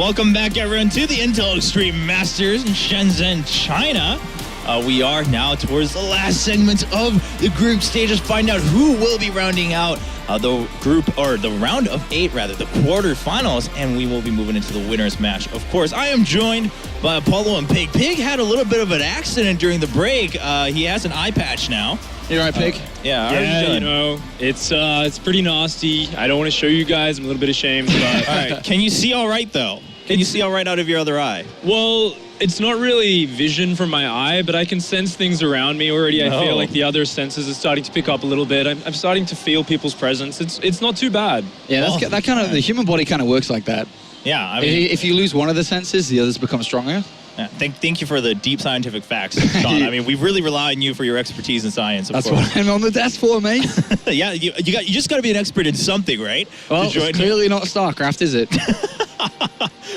Welcome back, everyone, to the Intel Extreme Masters in Shenzhen, China. We are now towards the last segment of the group stages. Find out who will be rounding out the round of 8, the quarterfinals, and we will be moving into the winner's match. Of course, I am joined by Apollo and Pig. Pig had a little bit of an accident during the break. He has an eye patch now. You all right, Pig? Yeah, you know, it's pretty nasty. I don't want to show you guys. I'm a little bit ashamed. But all right. Can you see all right, though? Can you see all right out of your other eye? Well, it's not really vision from my eye, but I can sense things around me already. I feel like the other senses are starting to pick up a little bit. I'm starting to feel people's presence. It's not too bad. Yeah, that kind of the human body kind of works like that. Yeah, I mean, if you lose one of the senses, the others become stronger. Yeah, thank you for the deep scientific facts, Sean. I mean, we really rely on you for your expertise in science. That's what I'm on the desk for, mate. Yeah, you just got to be an expert in something, right? Well, it's clearly not StarCraft, is it?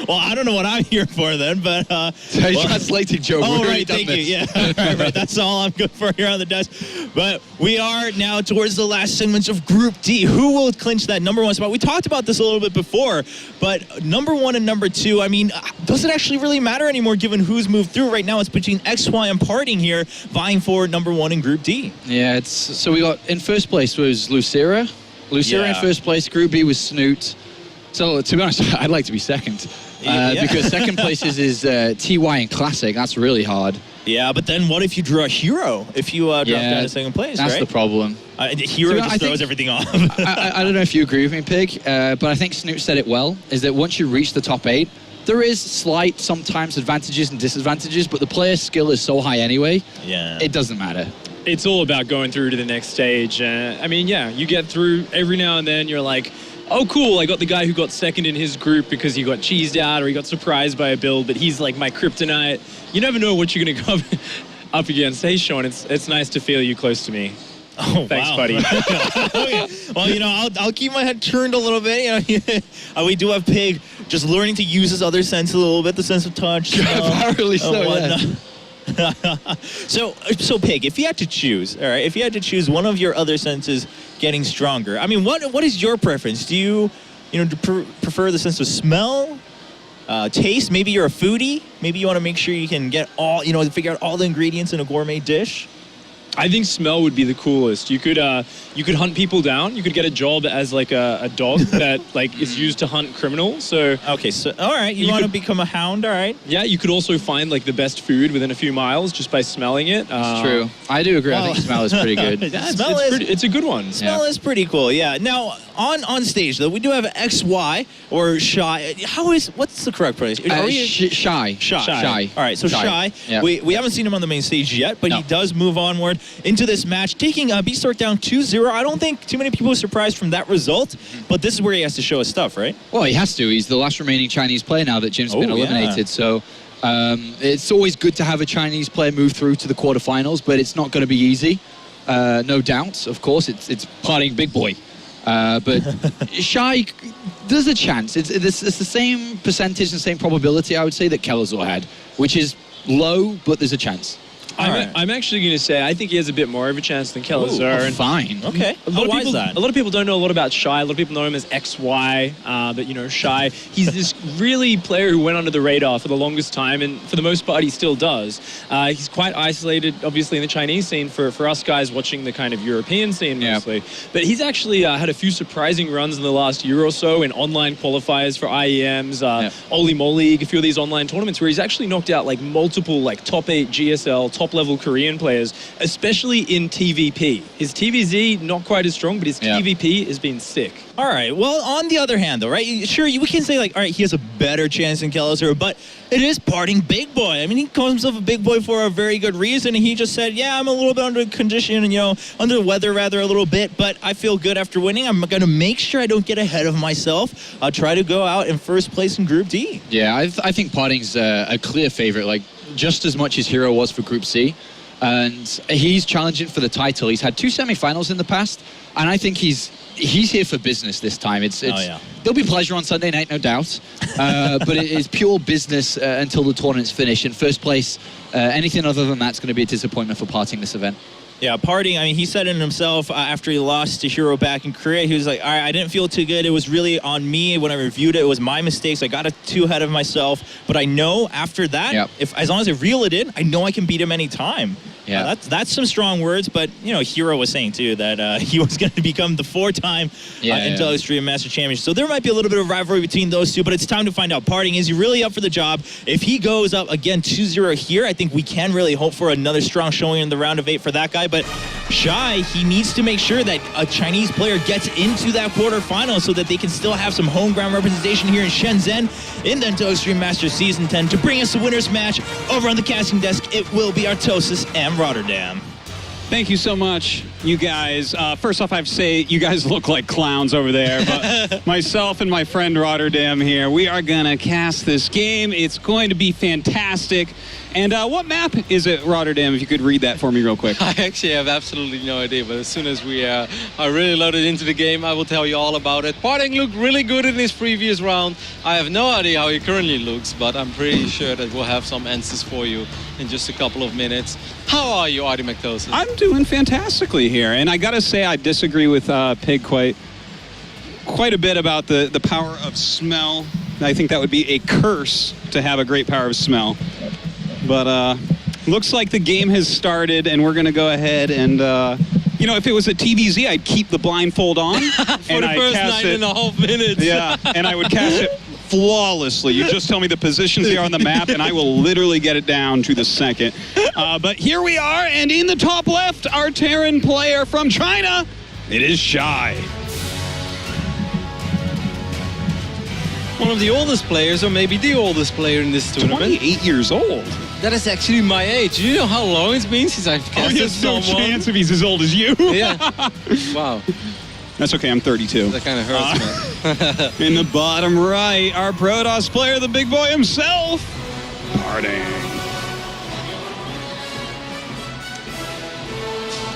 Well, I don't know what I'm here for then, but... translating, Joe. Oh, right, thank you. Yeah, right. That's all I'm good for here on the desk. But we are now towards the last segments of Group D. Who will clinch that #1 spot? We talked about this a little bit before, but #1 and #2, I mean, does it actually really matter anymore given who's moved through? Right now, it's between XY and Parting here, vying for #1 in Group D. Yeah, so we got, in first place was Lucera. Lucera in first place. Group B was Snoot. So, to be honest, I'd like to be second. Because second place is TY in Classic. That's really hard. Yeah, but then what if you draw a hero? If you drop down to second place, that's the problem. Hero just throws everything off. I don't know if you agree with me, Pig, but I think Snoot said it well, is that once you reach the top 8, there is slight, sometimes advantages and disadvantages, but the player's skill is so high anyway, it doesn't matter. It's all about going through to the next stage. I mean, yeah, you get through every now and then, you're like, oh, cool, I got the guy who got second in his group because he got cheesed out or he got surprised by a build, but he's like my kryptonite. You never know what you're going to come up against. Hey, Sean, it's nice to feel you close to me. Oh, thanks, buddy. Okay. Well, you know, I'll keep my head turned a little bit. You know, we do have Pig just learning to use his other sense a little bit, the sense of touch. Apparently so, yeah. So Pig, if you had to choose, all right, if you had to choose one of your other senses getting stronger, I mean, what is your preference? Do you prefer the sense of smell, taste? Maybe you're a foodie. Maybe you want to make sure you can get all, figure out all the ingredients in a gourmet dish. I think smell would be the coolest. You could hunt people down. You could get a job as like a dog that like is used to hunt criminals. So okay, so all right, you want to become a hound, all right? Yeah, you could also find like the best food within a few miles just by smelling it. It's true. I do agree. I think smell is pretty good. It's a good one. Smell is pretty cool. Yeah. Now on stage though, we do have XY or Shy. What's the correct pronunciation? Shy. Shy. All right, so Shy. Yeah. We haven't seen him on the main stage yet, but he does move onward into this match, taking Beastork down 2-0. I don't think too many people are surprised from that result, but this is where he has to show his stuff, right? Well, he has to. He's the last remaining Chinese player now that Jim's been eliminated, so it's always good to have a Chinese player move through to the quarterfinals, but it's not going to be easy. No doubt, of course, it's Parting big boy. But Shy, there's a chance. It's the same percentage and same probability, I would say, that Kelazor had, which is low, but there's a chance. I'm actually going to say I think he has a bit more of a chance than Kelazor. Fine. Okay. Why is that? A lot of people don't know a lot about Shy. A lot of people know him as XY, but, you know, Shy, he's this really player who went under the radar for the longest time, and for the most part, he still does. He's quite isolated, obviously, in the Chinese scene for us guys watching the kind of European scene mostly. But he's actually had a few surprising runs in the last year or so in online qualifiers for IEMs, Oli Moly, a few of these online tournaments where he's actually knocked out, like, multiple, like, top 8 GSL, top-level Korean players, especially in TvP. His TvZ, not quite as strong, but his TvP has been sick. All right. Well, on the other hand, though, right? Sure, we can say, like, all right, he has a better chance than Kelazor, but it is Parting big boy. I mean, he calls himself a big boy for a very good reason, and he just said, yeah, I'm a little bit under condition and, under the weather, rather, a little bit, but I feel good after winning. I'm going to make sure I don't get ahead of myself. I'll try to go out in first place in Group D. Yeah, I think Parting's a clear favorite, like, just as much as Hero was for Group C. And he's challenging for the title. He's had 2 semi-finals in the past, and I think he's here for business this time. There'll be pleasure on Sunday night, no doubt, but it is pure business until the tournament's finished. In first place, anything other than that's going to be a disappointment for Parting this event. Yeah, Parting, I mean, he said it himself after he lost to Hero back in Korea. He was like, all right, I didn't feel too good. It was really on me when I reviewed it. It was my mistakes. I got too ahead of myself. But I know after that, if as long as I reel it in, I know I can beat him anytime. Yeah, that's some strong words, but you know, Hero was saying too that he was going to become the 4-time Intel Extreme Master Champion. So there might be a little bit of rivalry between those two, but it's time to find out. Parting, is he really up for the job? If he goes up again 2-0 here, I think we can really hope for another strong showing in the round of 8 for that guy. But Shy, he needs to make sure that a Chinese player gets into that quarterfinal so that they can still have some home ground representation here in Shenzhen in the Intel Extreme Masters Season 10. To bring us the winner's match over on the casting desk, it will be Artosis and Rotterdam. Thank you so much, you guys. First off, I have to say, you guys look like clowns over there, but myself and my friend Rotterdam here, we are going to cast this game. It's going to be fantastic. And what map is it, Rotterdam, if you could read that for me real quick? I actually have absolutely no idea, but as soon as we are really loaded into the game, I will tell you all about it. Parting looked really good in his previous round. I have no idea how he currently looks, but I'm pretty sure that we'll have some answers for you in just a couple of minutes. How are you, Artie McTosin? I'm doing fantastically here, and I gotta say I disagree with Pig quite a bit about the power of smell. I think that would be a curse to have a great power of smell. But looks like the game has started, and we're gonna go ahead and you know, if it was a TVZ, I'd keep the blindfold on for and the first 9.5 minutes. Yeah, and I would cast it flawlessly. You just tell me the positions they are on the map, and I will literally get it down to the second. But here we are, and in the top left, our Terran player from China, it is Shy. One of the oldest players, or maybe the oldest player in this tournament. 28 years old. That is actually my age. Do you know how long it's been since I've casted someone? No chance if he's as old as you. Yeah. Wow. That's okay, I'm 32. That kind of hurts, man. In the bottom right, our Protoss player, the big boy himself, Parting.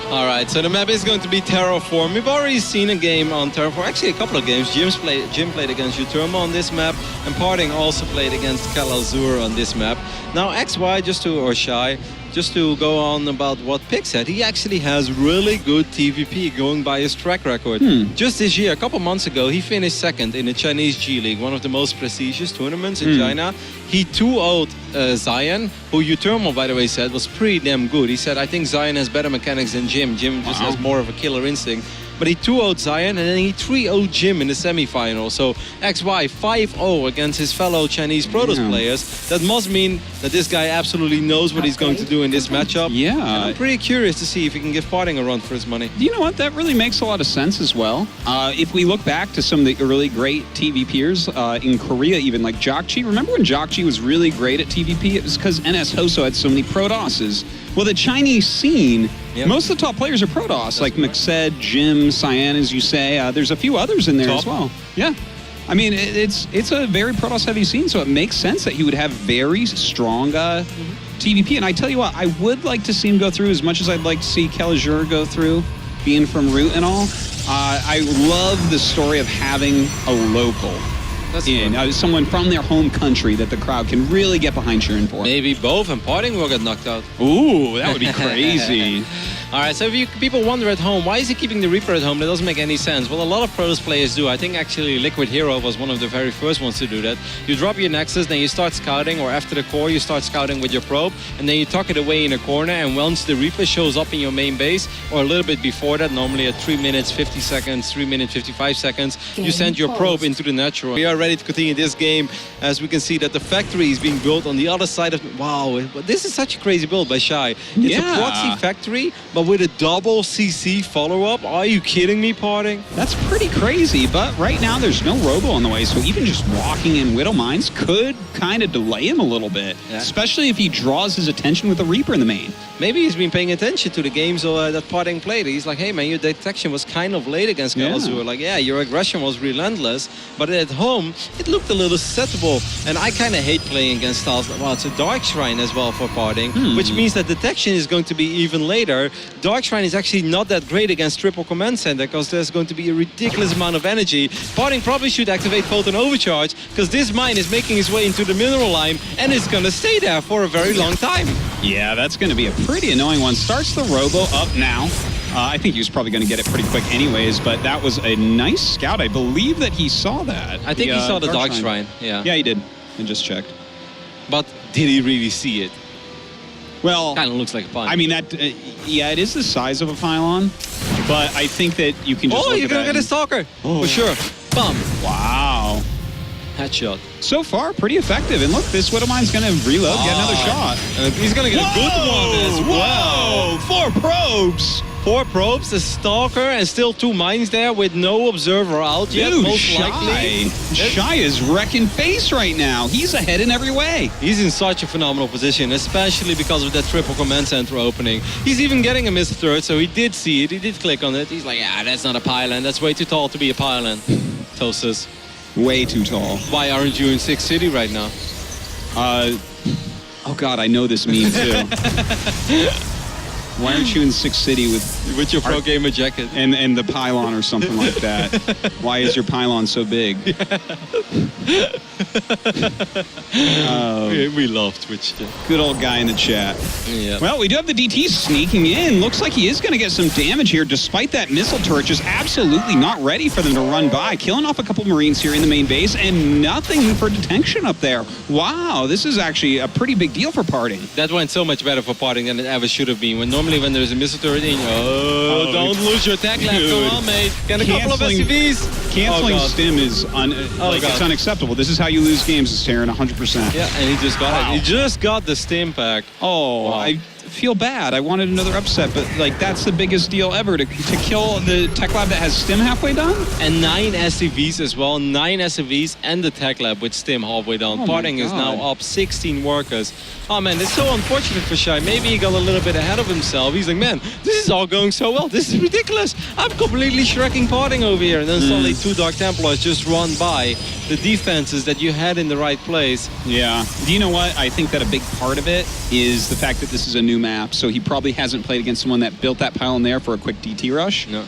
All right, so the map is going to be Terraform. We've already seen a game on Terraform, actually a couple of games. Jim played against Uterma on this map, and Parting also played against Kalazur on this map. Now XY, or Shy, just to go on about what Pig said, he actually has really good TvP going by his track record. Just this year, a couple months ago, he finished second in the Chinese G League, one of the most prestigious tournaments in China. He 2-0'd Zion, who Uterma, by the way, said was pretty damn good. He said, I think Zion has better mechanics than Jim. Jim just has more of a killer instinct. But he 2-0'd Zion, and then he 3-0'd Jim in the semifinal. So XY 5-0 against his fellow Chinese Protoss players. That must mean that this guy absolutely knows what he's going to do in this matchup. Yeah. And I'm pretty curious to see if he can give Parting a run for his money. You know what? That really makes a lot of sense as well. If we look back to some of the really great TVPers in Korea, even like Jokchi. Remember when Jokchi was really great at TVP? It was because NS Hoso had so many Protosses. Well, the Chinese scene, most of the top players are Protoss, like Mixed, Jim, Cyan, as you say. There's a few others in there as well. Yeah. I mean, it's a very Protoss-heavy scene, so it makes sense that he would have very strong TVP. And I tell you what, I would like to see him go through as much as I'd like to see Kalazur go through, being from Root and all. I love the story of having a local. Someone from their home country that the crowd can really get behind cheering for. Maybe both, and Parting will get knocked out. Ooh, that would be crazy. All right, so if people wonder at home, why is he keeping the Reaper at home? That doesn't make any sense. Well, a lot of Protoss players do. I think actually Liquid Hero was one of the very first ones to do that. You drop your Nexus, then you start scouting, or after the core, you start scouting with your probe, and then you tuck it away in a corner, and once the Reaper shows up in your main base, or a little bit before that, normally at 3 minutes, 50 seconds, 3 minutes, 55 seconds, you send your probe into the natural. We are ready to continue this game, as we can see that the factory is being built on the other side of... Wow, this is such a crazy build by Shy. It's a proxy factory, but with a double CC follow-up. Are you kidding me, Parting? That's pretty crazy, but right now there's no Robo on the way, so even just walking in Widow Mines could kind of delay him a little bit, especially if he draws his attention with the Reaper in the main. Maybe he's been paying attention to the games that Parting played. He's like, hey man, your detection was kind of late against Kalazur. Like, your aggression was relentless, but at home, it looked a little susceptible. And I kind of hate playing against styles. Well, it's a Dark Shrine as well for Parting, which means that detection is going to be even later. Dark Shrine is actually not that great against triple command center because there's going to be a ridiculous amount of energy. Parting probably should activate Photon Overcharge because this mine is making its way into the mineral line and it's going to stay there for a very long time. Yeah, that's going to be a pretty annoying one. Starts the Robo up now. I think he was probably going to get it pretty quick anyways, but that was a nice scout. I believe that he saw that. I think he saw the Dark Shrine. Yeah, he did. I just checked. But did he really see it? Well, kind of looks like a pylon. I mean, that, yeah, it is the size of a pylon, but I think that you can just. Oh, you're going to get a Stalker. For sure. Bum. Wow. Headshot. So far, pretty effective. And look, this Widow Mine's going to reload, get another shot. He's going to get a good one as well. 4 probes. 4 probes, a Stalker, and still 2 mines there with no observer out yet, most likely. Shy is wrecking face right now. He's ahead in every way. He's in such a phenomenal position, especially because of that triple command center opening. He's even getting a missed third, so he did see it. He did click on it. He's like, yeah, that's not a pylon. That's way too tall to be a pylon. Tosus. Way too tall. Why aren't you in 6th City right now? Oh God, I know this meme too. Why aren't you in 6th City with your pro gamer jacket and the pylon or something like that? Why is your pylon so big? We love Twitch. Good old guy in the chat. Yeah. Well, we do have the DT sneaking in. Looks like he is going to get some damage here, despite that missile turret just absolutely not ready for them to run by. Killing off a couple Marines here in the main base and nothing for detection up there. Wow, this is actually a pretty big deal for Parting. That went so much better for Parting than it ever should have been. Normally when there's a missile turret in, don't lose your tech lab. Come on, mate. Get a couple of SUVs. Canceling stim is it's unacceptable. This is how you lose games, is Terran, 100%. Yeah, and he just got it. He just got the stim pack. Oh, wow. I feel bad. I wanted another upset, but like that's the biggest deal ever to kill the tech lab that has stim halfway done. And 9 SCVs as well. 9 SCVs and the tech lab with stim halfway done. Oh Parting is now up 16 workers. Oh man, it's so unfortunate for Shy. Maybe he got a little bit ahead of himself. He's like, man, this is all going so well. This is ridiculous. I'm completely shrekking Parting over here. And then suddenly 2 Dark Templars just run by the defenses that you had in the right place. Yeah. Do you know what? I think that a big part of it is the fact that this is a new map. So he probably hasn't played against someone that built that pylon there for a quick DT rush. No.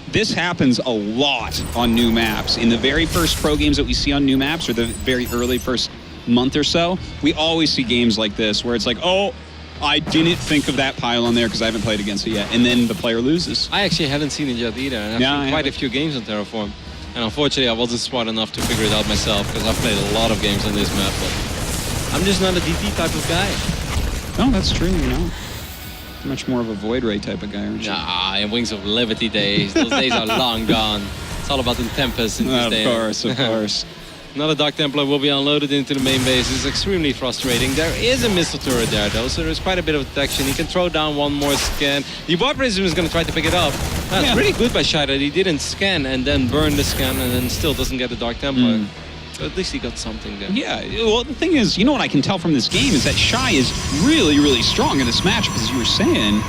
This happens a lot on new maps. In the very first pro games that we see on new maps, or the very early first month or so, we always see games like this where it's like, oh, I didn't think of that pylon there because I haven't played against it yet. And then the player loses. I actually haven't seen it yet either. And I've seen quite a few games on Terraform. And unfortunately, I wasn't smart enough to figure it out myself because I've played a lot of games on this map. But I'm just not a DT type of guy. No, that's true, you know. Much more of a Void Ray type of guy, aren't you? Nah, in Wings of Liberty days. Those days are long gone. It's all about the Tempest in this day. Of course. Another Dark Templar will be unloaded into the main base. It's extremely frustrating. There is a missile turret there, though, so there's quite a bit of detection. He can throw down one more scan. The Warp Prism is going to try to pick it up. That's pretty good by Shy that he didn't scan and then burn the scan and then still doesn't get the Dark Templar. So at least he got something there. Yeah, well, the thing is, you know what I can tell from this game is that Shy is really, really strong in this match, because as you were saying,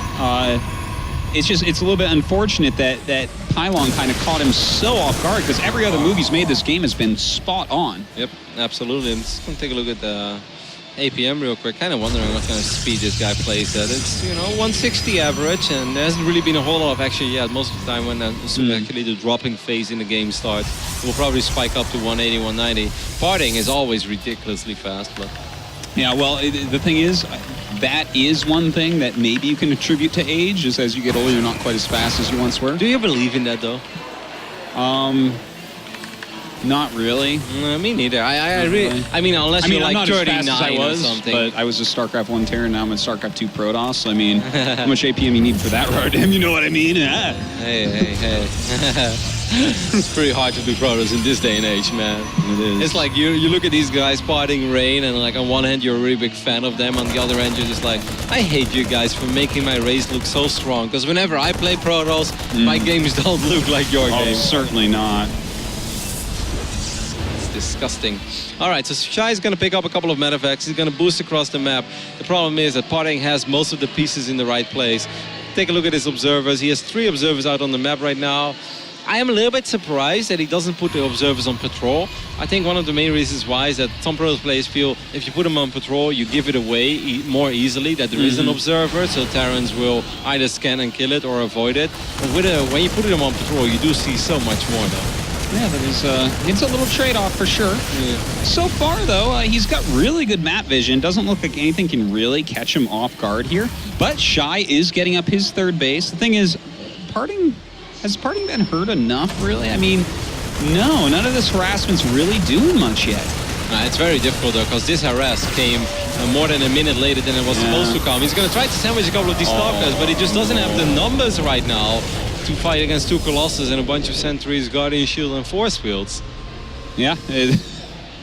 it's a little bit unfortunate that pylon kind of caught him so off guard, because every other move he's made this game has been spot on. Yep, absolutely. I'm just going to take a look at the APM real quick. Kind of wondering what kind of speed this guy plays at. It's, 160 average, and there hasn't really been a whole lot of action yet. Most of the time when actually the dropping phase in the game starts, it will probably spike up to 180, 190. Parting is always ridiculously fast, but... Yeah, well, the thing is, that is one thing that maybe you can attribute to age, is as you get older, you're not quite as fast as you once were. Do you believe in that, though? Not really. Me neither. I mean, unless you're like 39 or something. But I was a StarCraft 1 Terran, now I'm a StarCraft 2 Protoss. I mean, how much APM you need for that RDM, you know what I mean? Hey. It's pretty hard to do Protoss in this day and age, man. It is. It's like you look at these guys parting Rain, and like on one hand you're a really big fan of them, on the other hand you're just like, I hate you guys for making my race look so strong. Because whenever I play Protoss, my games don't look like your games. Certainly not. Disgusting. All right, so Shy is going to pick up a couple of medevacts. He's going to boost across the map. The problem is that Parting has most of the pieces in the right place. Take a look at his observers. He has 3 observers out on the map right now. I am a little bit surprised that he doesn't put the observers on patrol. I think one of the main reasons why is that some pro players feel if you put them on patrol, you give it away more easily, that there is an observer, so Terrans will either scan and kill it or avoid it. But when you put them on patrol, you do see so much more, though. Yeah, it's a little trade-off for sure. Yeah. So far, though, he's got really good map vision. Doesn't look like anything can really catch him off guard here. But Shy is getting up his third base. The thing is, has Parting been hurt enough, really? I mean, no, none of this harassment's really doing much yet. It's very difficult, though, because this harass came more than a minute later than it was supposed to come. He's going to try to sandwich a couple of these stalkers, but he just doesn't have the numbers right now to fight against 2 Colossus and a bunch of sentries, Guardian Shield, and Force Fields. Yeah,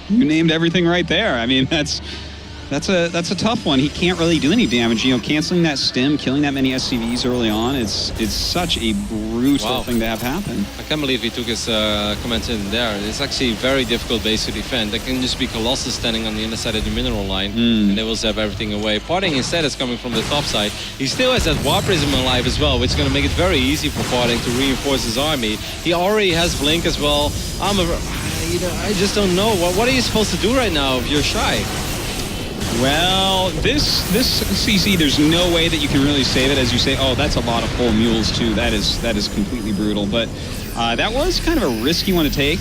you named everything right there. I mean, that's a tough one. He can't really do any damage. You know, canceling that stim, killing that many SCVs early on, it's such a brutal thing to have happen. I can't believe he took his comments in there. It's actually very difficult base to defend. There can just be Colossus standing on the underside of the mineral line, and they will zap everything away. Parting instead is coming from the top side. He still has that War Prism alive as well, which is going to make it very easy for Parting to reinforce his army. He already has Blink as well. I just don't know. What are you supposed to do right now if you're Shy? Well, this CC, there's no way that you can really save it. As you say, oh, that's a lot of full mules too. That is completely brutal. But that was kind of a risky one to take.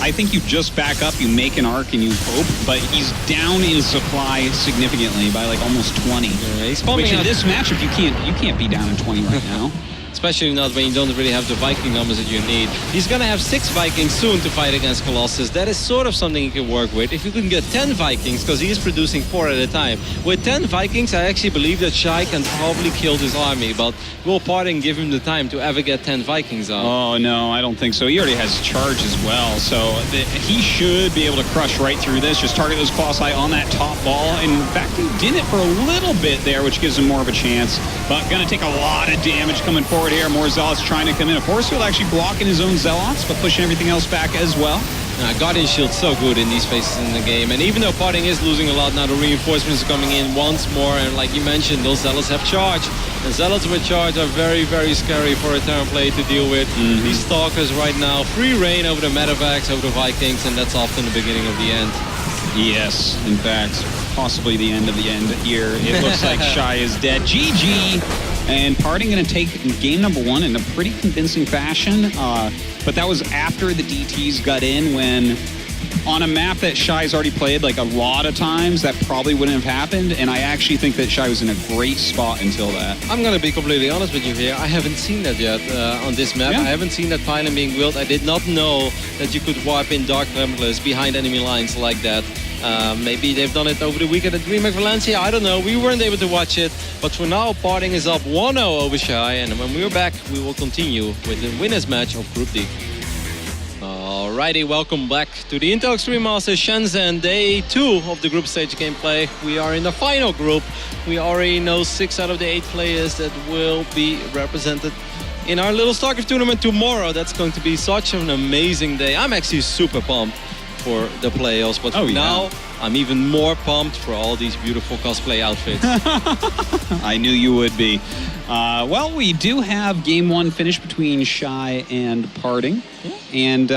I think you just back up, you make an arc, and you hope. But he's down in supply significantly by like almost 20. Yeah, he's which in this matchup you can't be down in 20 right now. Especially not when you don't really have the Viking numbers that you need. He's going to have 6 Vikings soon to fight against Colossus. That is sort of something he can work with. If you can get 10 Vikings, because he is producing 4 at a time. With 10 Vikings, I actually believe that Shy can probably kill this army, but will Parting give him the time to ever get 10 Vikings out? Oh, no, I don't think so. He already has charge as well, so he should be able to crush right through this. Just target those Colossi on that top ball. In fact, he did it for a little bit there, which gives him more of a chance, but going to take a lot of damage coming forward here. More Zealots trying to come in. A Force Field actually blocking his own Zealots, but pushing everything else back as well. Guardian Shield's so good in these phases in the game, and even though Parting is losing a lot now, the reinforcements are coming in once more, and like you mentioned, those Zealots have charge. And Zealots with charge are very, very scary for a Terran player to deal with. These Stalkers right now, free reign over the Medevacs, over the Vikings, and that's often the beginning of the end. Yes, in fact, possibly the end of the end here. It looks like Shy is dead. GG! And Parting going to take game number 1 in a pretty convincing fashion. But that was after the DTs got in, when on a map that Shy's already played like a lot of times, that probably wouldn't have happened. And I actually think that Shy was in a great spot until that. I'm going to be completely honest with you here. I haven't seen that yet on this map. I haven't seen that pylon being built. I did not know that you could warp in Dark Templars behind enemy lines like that. Maybe they've done it over the weekend at DreamHack Valencia. I don't know. We weren't able to watch it. But for now, Parting is up 1-0 over Shy. And when we're back, we will continue with the winners match of Group D. Alrighty, welcome back to the Intel Extreme Masters Shenzhen, day 2 of the group stage gameplay. We are in the final group. We already know 6 out of the 8 players that will be represented in our little StarCraft tournament tomorrow. That's going to be such an amazing day. I'm actually super pumped for the playoffs, but now I'm even more pumped for all these beautiful cosplay outfits. I knew you would be. Well, we do have game 1 finished between Shy and Parting. And,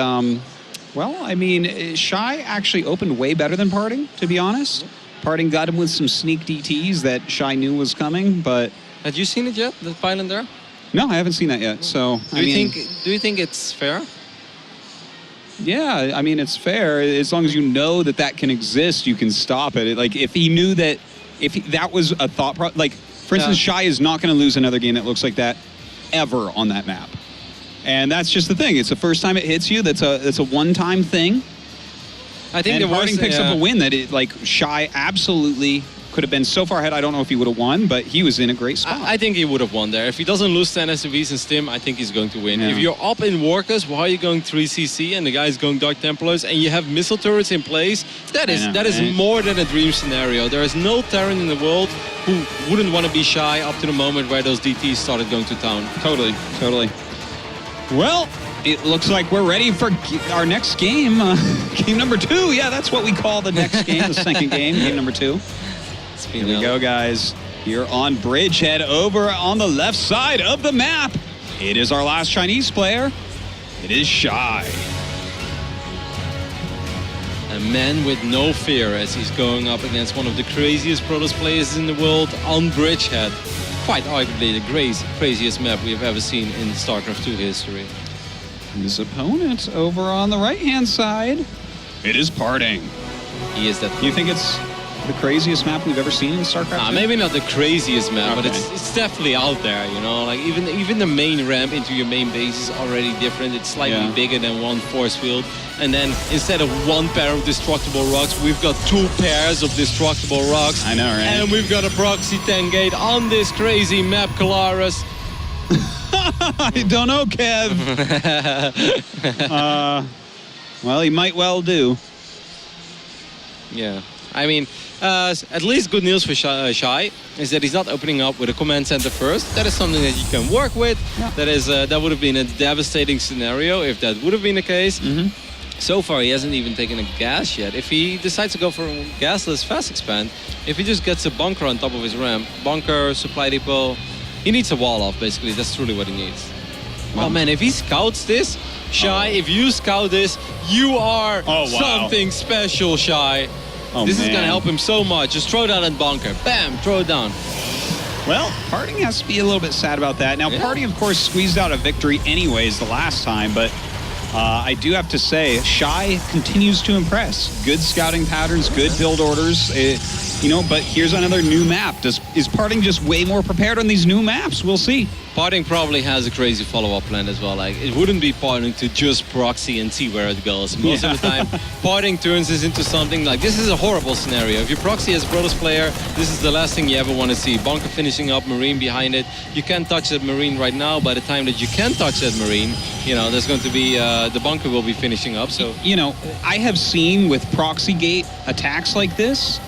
well, I mean, Shy actually opened way better than Parting, to be honest. Parting got him with some sneak DTs that Shy knew was coming, but... Had you seen it yet, the pylon there? No, I haven't seen that yet, so... Do you think it's fair? Yeah, I mean, it's fair. As long as you know that that can exist, you can stop it. Like, if he knew that... that was a thought... like, for instance, Shy is not going to lose another game that looks like that ever on that map. And that's just the thing. It's the first time it hits you. That's a one-time thing. I think and Parting picks up a win that Shy absolutely could have been so far ahead. I don't know if he would have won, but he was in a great spot. I think he would have won there. If he doesn't lose 10 SUVs and Stim, I think he's going to win. Yeah. If you're up in Workers, why are you going 3CC and the guy's going Dark Templars and you have missile turrets in place? That is more than a dream scenario. There is no Terran in the world who wouldn't want to be Shy up to the moment where those DTs started going to town. Totally. Well, it looks like we're ready for our next game. Game number 2. Yeah, that's what we call the next game, the second game number 2. Here we go, guys. Here on Bridgehead, over on the left side of the map. It is our last Chinese player. It is Shy. A man with no fear as he's going up against one of the craziest Protoss players in the world on Bridgehead. Quite arguably the craziest map we have ever seen in StarCraft 2 history. His opponent over on the right-hand side, it is Parting. He is that. Do you think it's the craziest map we've ever seen in StarCraft 2? Maybe not the craziest map, but Okay. it's definitely out there, you know? Like even the main ramp into your main base is already different. It's slightly bigger than one force field. And then instead of one pair of destructible rocks, we've got 2 pairs of destructible rocks. I know, right? And we've got a proxy 10 gate on this crazy map, Kalaris. I don't know, Kev. Well, he might well do. Yeah. I mean, at least good news for Shy is that he's not opening up with a command center first. That is something that you can work with. Yeah. That would have been a devastating scenario if that would have been the case. So far, he hasn't even taken a gas yet. If he decides to go for a gasless fast expand, if he just gets a bunker on top of his ramp, bunker, supply depot, he needs a wall off, basically. That's truly what he needs. Oh man, if he scouts this, Shy, if you scout this, you are something special, Shy. This is going to help him so much. Just throw down that bunker. Bam, throw it down. Well, Parting has to be a little bit sad about that. Now, Parting, of course, squeezed out a victory anyways the last time, but I do have to say, Shy continues to impress. Good scouting patterns, good build orders, you know, but here's another new map. Is Parting just way more prepared on these new maps? We'll see. Parting probably has a crazy follow-up plan as well. Like, it wouldn't be Parting to just proxy and see where it goes. Most of the time, Parting turns this into something like, this is a horrible scenario. If you proxy as a Protoss player, this is the last thing you ever want to see. Bunker finishing up, Marine behind it. You can't touch that Marine right now. By the time that you can touch that Marine, you know, there's going to be, the bunker will be finishing up. So, you know, I have seen with proxy gate attacks like this,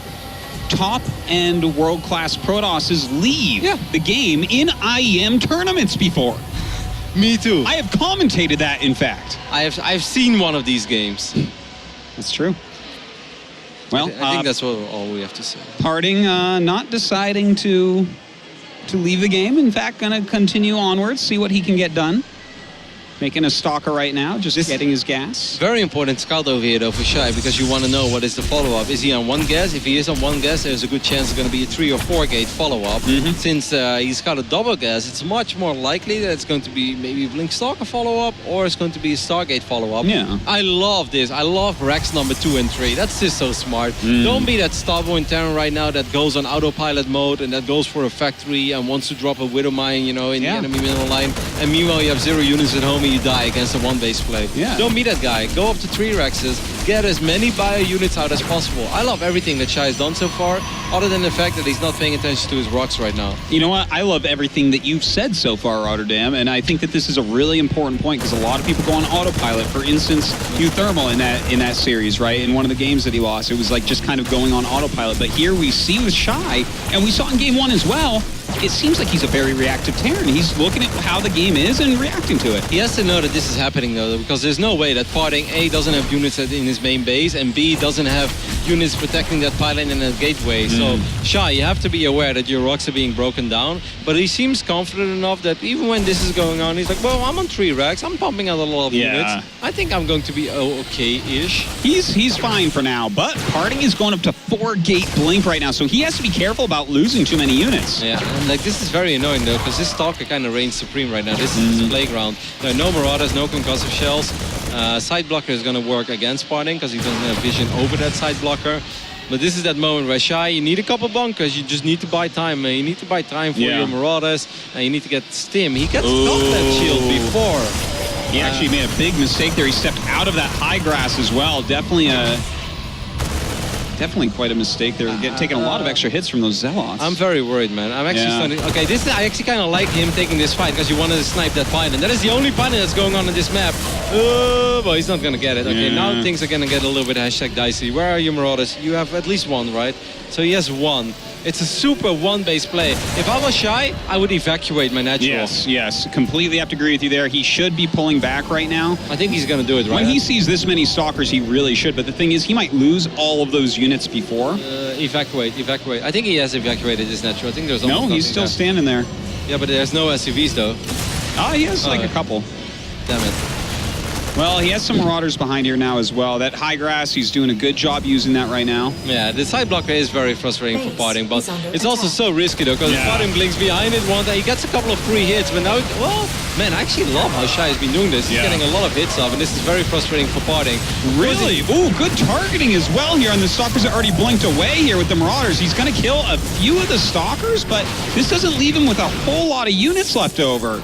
top-end world-class Protosses leave the game in IEM tournaments before. Me too. I have commentated that, in fact. I've seen one of these games. That's true. Well, I think that's all we have to say. Parting not deciding to leave the game. In fact, going to continue onwards, see what he can get done. Making a stalker right now, just getting his gas. Very important scout over here, though, for Shy, because you want to know what is the follow-up. Is he on one gas? If he is on one gas, there's a good chance it's going to be a 3 or 4 gate follow-up. Since he's got a double gas, it's much more likely that it's going to be maybe a Blink Stalker follow-up, or it's going to be a Stargate follow-up. Yeah. I love this. I love Rex number 2 and 3. That's just so smart. Don't be that Starboy in Terran right now that goes on autopilot mode and that goes for a factory and wants to drop a Widow Mine, you know, in the enemy middle line. And meanwhile, you have 0 units at home and you die against a one-base play. Yeah. Don't be that guy. Go up to 3 Rexes. Get as many bio units out as possible. I love everything that Shy has done so far, other than the fact that he's not paying attention to his rocks right now. You know what? I love everything that you've said so far, Rotterdam, and I think that this is a really important point because a lot of people go on autopilot. For instance, Thermal in that series, right? In one of the games that he lost, it was like just kind of going on autopilot. But here we see with Shy, and we saw in game 1 as well, it seems like he's a very reactive Terran. He's looking at how the game is and reacting to it. He has to know that this is happening, though, because there's no way that Parting, A, doesn't have units in his main base, and B, doesn't have units protecting that pylon and that gateway. So, Shy, you have to be aware that your rocks are being broken down, but he seems confident enough that even when this is going on, he's like, well, I'm on 3 racks, I'm pumping out a lot of units. I think I'm going to be okay-ish. He's fine for now, but Parting is going up to 4-gate Blink right now, so he has to be careful about losing too many units. Yeah, and like this is very annoying though, because this Stalker kind of reigns supreme right now. This is his playground. There are no Marauders, no concussive shells. Side blocker is going to work against Parting because he doesn't have vision over that side blocker. But this is that moment where Shy, you need a couple bunkers. You just need to buy time. You need to buy time for your Marauders, and you need to get Stim. He gets off that shield before. He actually made a big mistake there. He stepped out of that high grass as well. Definitely quite a mistake there. Taking a lot of extra hits from those Zealots. I'm very worried, man. I'm actually starting... Okay, I actually kind of like him taking this fight because you wanted to snipe that pylon. That is the only pylon that's going on in this map. Well, he's not going to get it. Okay, now things are going to get a little bit #dicey. Where are your Marauders? You have at least 1, right? So he has 1. It's a super one-base play. If I was Shy, I would evacuate my natural. Yes. Completely have to agree with you there. He should be pulling back right now. I think he's going to do it, right? When he sees this many Stalkers, he really should. But the thing is, he might lose all of those units before. Evacuate. I think he has evacuated his natural. I think there's almost he's still standing there. Yeah, but there's no SCVs, though. He has like a couple. Damn it. Well, he has some Marauders behind here now as well. That high grass, he's doing a good job using that right now. Yeah, the side blocker is very frustrating for Parting, but it's also so risky though, because Parting blinks behind it one day, he gets a couple of free hits, but now, well, man, I actually love how Shy has been doing this. He's getting a lot of hits off, and this is very frustrating for Parting. Really? Ooh, good targeting as well here, and the Stalkers are already blinked away here with the Marauders. He's going to kill a few of the Stalkers, but this doesn't leave him with a whole lot of units left over.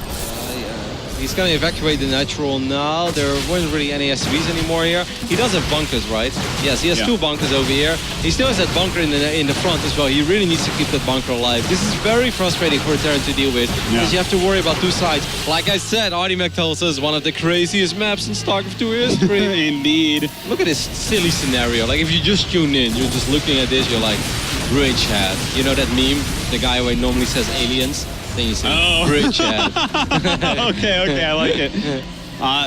He's going to evacuate the natural now. There weren't really any SCVs anymore here. He does have bunkers, right? Yes, he has 2 bunkers over here. He still has that bunker in the front as well. He really needs to keep that bunker alive. This is very frustrating for a Terran to deal with, because you have to worry about 2 sides. Like I said, Artimac tells us one of the craziest maps in StarCraft 2 history. Indeed. Look at this silly scenario. Like, if you just tune in, you're just looking at this, you're like, bridge hat. You know that meme? The guy who normally says aliens? Then you say bridge hat. Okay, I like it.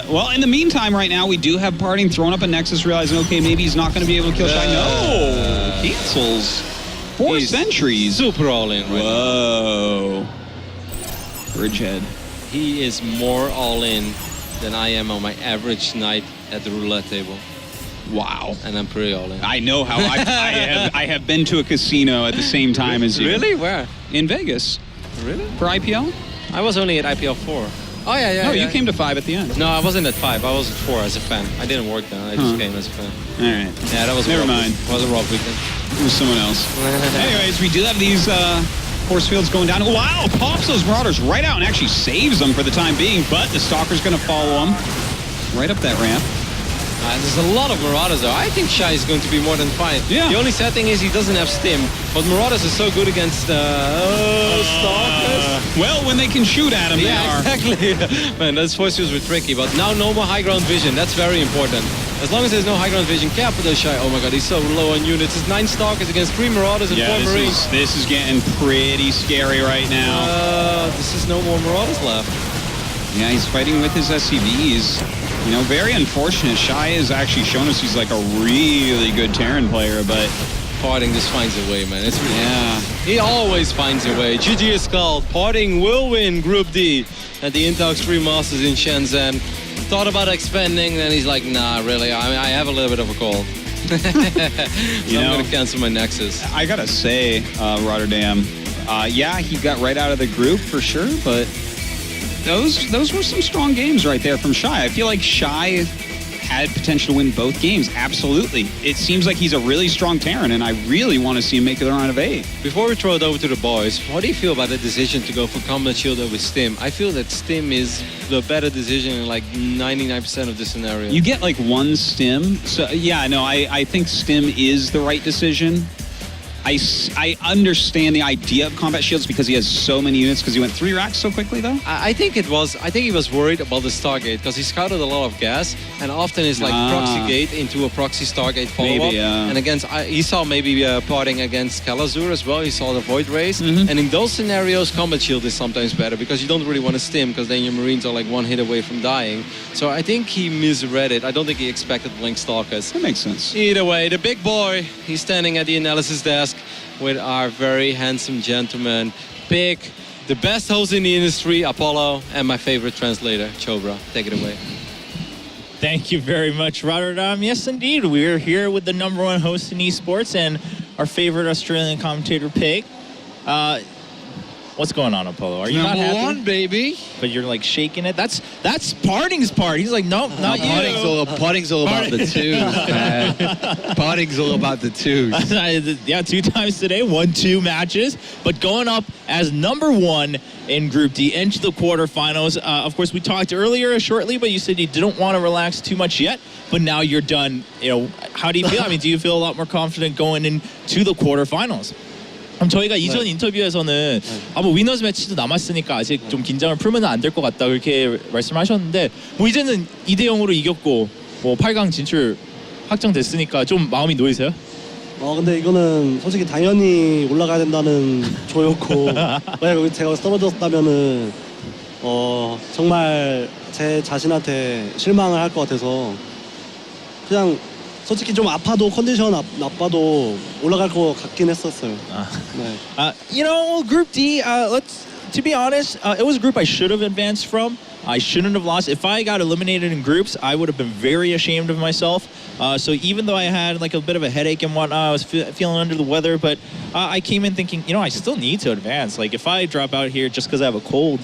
Well, in the meantime, right now, we do have Parting throwing up a Nexus, realizing, okay, maybe he's not going to be able to kill Shy. No! Cancels. 4 sentries. Super all-in right Whoa. Bridgehead. He is more all-in than I am on my average night at the roulette table. Wow. And I'm pretty all-in. I know how. I have been to a casino at the same time as you. Really? Where? In Vegas. Really? For IPL? I was only at IPL 4. Oh, yeah. No, you came to 5 at the end. No, I wasn't at 5. I was at 4 as a fan. I didn't work then. I just came as a fan. All right. Yeah, that was Never mind. It was a rough weekend. It was someone else. Anyways, we do have these force fields going down. Wow, pops those Marauders right out and actually saves them for the time being, but the Stalker's going to follow him right up that ramp. There's a lot of Marauders though. I think Shy is going to be more than fine. Yeah. The only sad thing is he doesn't have Stim, but Marauders are so good against Stalkers. Well, when they can shoot at him, they are. Exactly. Man, those force fields were tricky, but now no more high ground vision. That's very important. As long as there's no high ground vision, Capital Shy. Oh my god, he's so low on units. It's 9 Stalkers against 3 Marauders and 4 Marines. This is getting pretty scary right now. This is no more Marauders left. Yeah, he's fighting with his SCVs. You know, very unfortunate. Shy has actually shown us he's like a really good Terran player, but Parting just finds a way, man. It's really, he always finds a way. GG is called. Parting will win Group D at the Intel Extreme Masters in Shenzhen. Thought about expanding, then he's like, nah, really, I have a little bit of a cold. So I'm going to cancel my Nexus. I gotta say, Rotterdam, yeah, he got right out of the group for sure, but those were some strong games right there from Shy. I feel like Shy had potential to win both games. Absolutely. It seems like he's a really strong Terran, and I really want to see him make the round of 8. Before we throw it over to the boys, what do you feel about the decision to go for Combat Shield over Stim? I feel that Stim is the better decision in like 99% of the scenario. You get like 1 Stim. So yeah, no, I think Stim is the right decision. I understand the idea of combat shields because he has so many units, because he went 3 racks so quickly though. I think he was worried about the Stargate because he scouted a lot of gas and often is like proxy gate into a proxy Stargate follow-up. Maybe, and against he saw maybe Parting against Kalazur as well. He saw the Void Race, and in those scenarios, combat shield is sometimes better because you don't really want to stim because then your Marines are like 1 hit away from dying. So I think he misread it. I don't think he expected Blink Stalkers. That makes sense. Either way, the big boy, he's standing at the analysis desk with our very handsome gentleman. Pick the best host in the industry, Apollo, and my favorite translator, Chobra. Take it away. Thank you very much, Rotterdam. Yes, indeed. We're here with the #1 host in esports and our favorite Australian commentator, Pig. What's going on, Apollo? Are you not happy? #1, baby. But you're like shaking it. That's Parting's part. He's like, nope, not you. Parting's all about the twos, man. Parting's all about the twos. Yeah, 2 times today, 1-2 matches, but going up as #1 in Group D into the quarterfinals. Of course, we talked earlier shortly, but you said you didn't want to relax too much yet, but now you're done. You know, how do you feel? I mean, do you feel a lot more confident going into the quarterfinals? 그럼 저희가 이전 인터뷰에서는 뭐 위너스 매치도 남았으니까 아직 좀 긴장을 풀면 안 될 것 같다 그렇게 말씀하셨는데 뭐 이제는 2대0으로 이겼고 뭐 8강 진출 확정됐으니까 좀 마음이 놓이세요? 근데 이거는 솔직히 당연히 올라가야 된다는 조였고 만약 제가 떨어졌다면은 정말 제 자신한테 실망을 할 것 같아서 그냥 솔직히 좀 아파도 컨디션 나빠도 올라갈 것 같긴 했었어요. You know, Group D, to be honest, it was a group I should have advanced from. I shouldn't have lost. If I got eliminated in groups, I would have been very ashamed of myself. So even though I had like a bit of a headache and whatnot, I was feeling under the weather, but I came in thinking, you know, I still need to advance. Like if I drop out here just because I have a cold,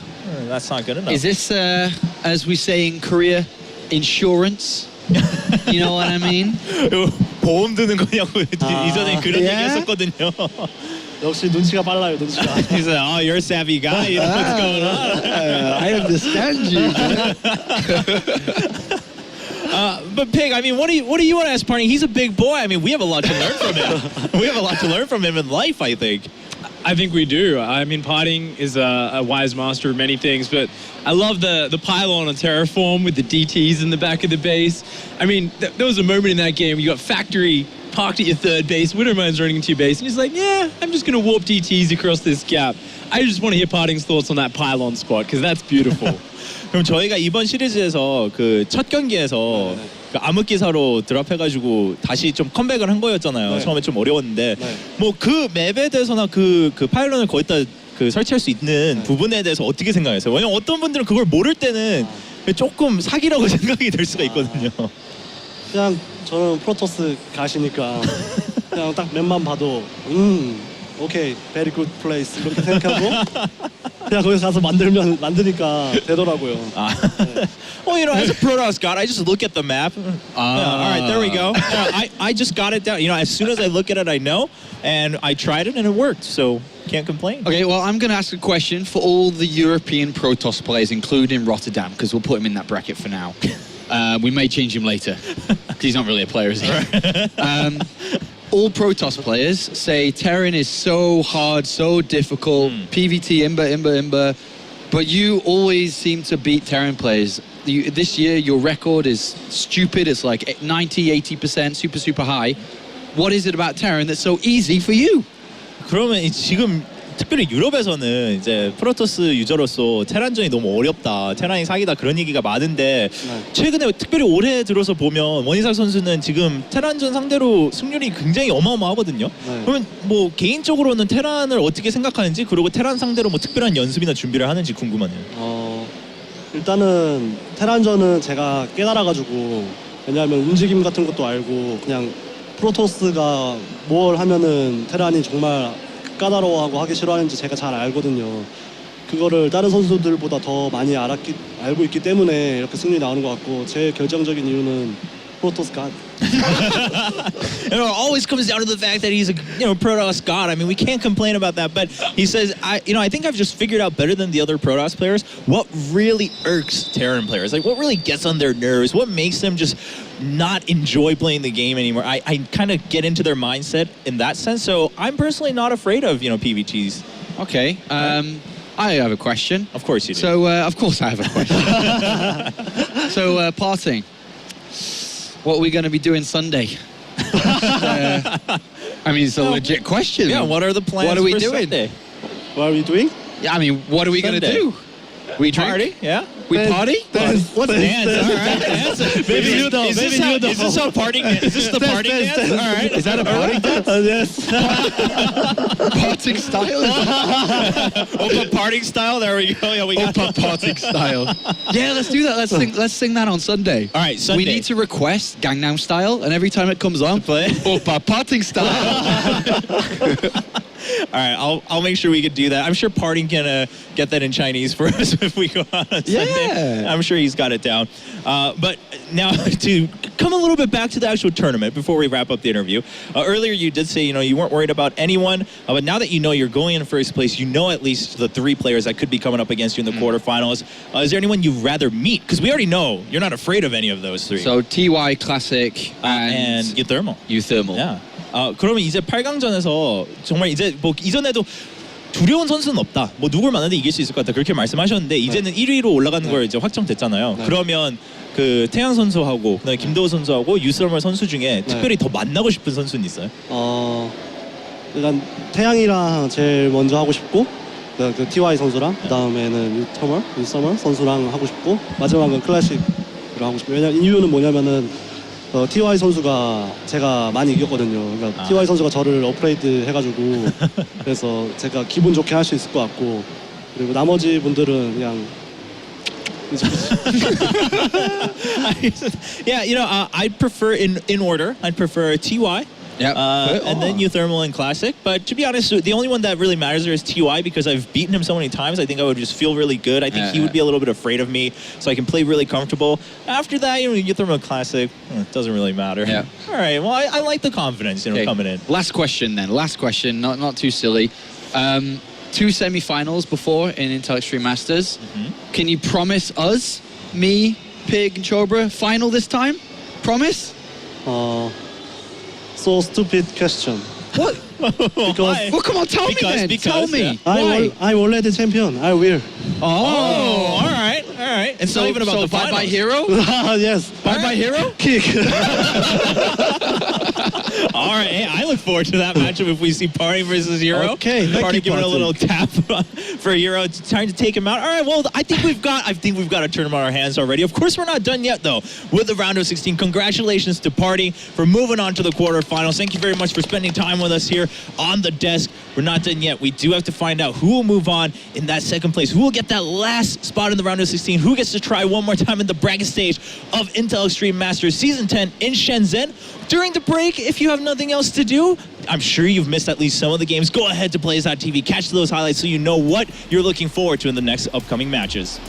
that's not good enough. Is this, as we say in Korea, insurance? You know what I mean? 보험 드는 거냐고 이전에 그런 얘기 했었거든요. 역시 눈치가 빨라요, 눈치가. He said, "Oh, you're a savvy guy. You know what's going on." I understand you. But Pig, I mean, what do you want to ask Party? He's a big boy. I mean, we have a lot to learn from him. We have a lot to learn from him in life, I think. I think we do. I mean, Parting is a wise master of many things, but I love the pylon on Terraform with the DTs in the back of the base. I mean, there was a moment in that game where you got Factory parked at your third base, Widowmine's running into your base, and he's like, yeah, I'm just going to warp DTs across this gap. I just want to hear Parting's thoughts on that pylon spot, because that's beautiful. 그럼 저희가 이번 시리즈에서 그 첫 경기에서 그 암흑기사로 드랍해가지고 다시 좀 컴백을 한 거였잖아요. 처음에 좀 어려웠는데 뭐 그 맵에 대해서나 그 파일런을 거기다 그 설치할 수 있는 부분에 대해서 어떻게 생각하세요? 왜냐면 어떤 분들은 그걸 모를 때는 조금 사기라고 생각이 될 수가 있거든요. 그냥 저는 프로토스 가시니까 그냥 딱 맵만 봐도 오케이, very good place 이렇게 생각하고 그냥 거기서 가서 만드니까 되더라고요. Well, you know, as a Protoss god, I just look at the map. All right, there we go. I just got it down. You know, as soon as I look at it, I know, and I tried it and it worked. So can't complain. Okay, well, I'm going to ask a question for all the European Protoss players, including Rotterdam, because we'll put him in that bracket for now. We may change him later, because he's not really a player, is he? All Protoss players say Terran is so hard, so difficult, PVT, Imber, but you always seem to beat Terran players. This year, your record is stupid. It's like 90, 80%, super high. What is it about Terran that's so easy for you? 그러면 지금 특별히 유럽에서는 이제 프로토스 유저로서 테란전이 너무 어렵다, 테란이 사기다 그런 얘기가 많은데 최근에 특별히 올해 들어서 보면 원희삭 선수는 지금 테란전 상대로 승률이 굉장히 어마어마하거든요. 그러면 뭐 개인적으로는 테란을 어떻게 생각하는지, 그리고 테란 상대로 뭐 특별한 연습이나 준비를 하는지 궁금하네요. 일단은 테란전은 제가 깨달아가지고, 왜냐하면 움직임 같은 것도 알고 그냥 프로토스가 뭘 하면은 테란이 정말 까다로워하고 하기 싫어하는지 제가 잘 알거든요. 그거를 다른 선수들보다 더 많이 알고 있기 때문에 이렇게 승리 나오는 것 같고, 제 결정적인 이유는 프로토스 갓. It always comes down to the fact that he's a Protoss god. I mean, we can't complain about that. But he says, I think I've just figured out better than the other Protoss players what really irks Terran players. Like what really gets on their nerves. What makes them just not enjoy playing the game anymore. I kind of get into their mindset in that sense. So I'm personally not afraid of PVTs. Okay. I have a question. Of course you do. So of course I have a question. So Parting. What are we going to be doing Sunday? I mean, it's a legit question. Yeah, what are the plans? What are we for doing? Sunday? What are we doing? Yeah, I mean, what are we going to do? We drink? Party? Yeah. We party? What's Dance. All right. Dance. Maybe you know. Is this how parting? Is this the parting dance? All right. Is that a party dance? Yes. Parting style? Opa parting style. There we go. Yeah, we got Opa parting style. Yeah, let's do that. Let's sing that on Sunday. All right, Sunday. We need to request Gangnam Style, and every time it comes on, play Opa parting style. All right, I'll make sure we could do that. I'm sure Parting can get that in Chinese for us if we go out on Sunday. I'm sure he's got it down. But now to come a little bit back to the actual tournament before we wrap up the interview. Earlier you did say you weren't worried about anyone, but now that you're going in first place, at least the 3 players that could be coming up against you in the quarterfinals. Is there anyone you'd rather meet? Because we already know you're not afraid of any of those 3. So TY Classic and Uthermal. Yeah. 그러면 이제 8강전에서 정말 이제 뭐 이전에도 두려운 선수는 없다. 뭐 누굴 만나도 이길 수 있을 것 같다. 그렇게 말씀하셨는데 이제는 1위로 올라가는 걸 이제 확정됐잖아요. 그러면 그 태양 선수하고 그다음에 김도우 선수하고 유스러멀 선수 중에 특별히 더 만나고 싶은 선수는 있어요? 일단 태양이랑 제일 먼저 하고 싶고, 그 TY 선수랑 그다음에는 유스러멀 선수랑 하고 싶고, 마지막은 클래식으로 하고 싶고. 왜냐면 이유는 뭐냐면은 TY 선수가 제가 많이 이겼거든요. 그러니까 TY 선수가 저를 업그레이드 해가지고 그래서 제가 기분 좋게 할 수 있을 것 같고, 그리고 나머지 분들은 그냥 Yeah, you know, I'd prefer in order. I'd prefer TY. Yep. And then U-Thermal and Classic. But to be honest, the only one that really matters there is TY because I've beaten him so many times. I think I would just feel really good. I think he would be a little bit afraid of me, so I can play really comfortable. After that, you know, U-Thermal and Classic, it doesn't really matter. Yeah. All right, well, I like the confidence, you know, coming in. Last question then. Last question, not too silly. 2 semi-finals before in Intel Extreme Masters. Can you promise us, me, Pig, and Chobra, final this time? Promise? So stupid question. What? Why? Well, come on, tell me then. Tell me. yeah. Why? I'm already champion. I will. Oh, all right, all right. It's not even about the finals. bye-bye hero? Yes. Bye-bye hero? Kick. All right, hey, I look forward to that matchup if we see Party versus Hero. Okay, thank Party you, giving a Patrick. little tap for Hero, trying to take him out. All right, well, I think we've got a tournament on our hands already. Of course, we're not done yet though with the round of 16. Congratulations to Party for moving on to the quarterfinals. Thank you very much for spending time with us here on the desk. We're not done yet. We do have to find out who will move on in that second place. Who will get that last spot in the round of 16? Who gets to try one more time in the bracket stage of Intel Extreme Masters Season 10 in Shenzhen? During the break, if you have nothing else to do, I'm sure you've missed at least some of the games. Go ahead to Blaze.tv, catch those highlights so you know what you're looking forward to in the next upcoming matches.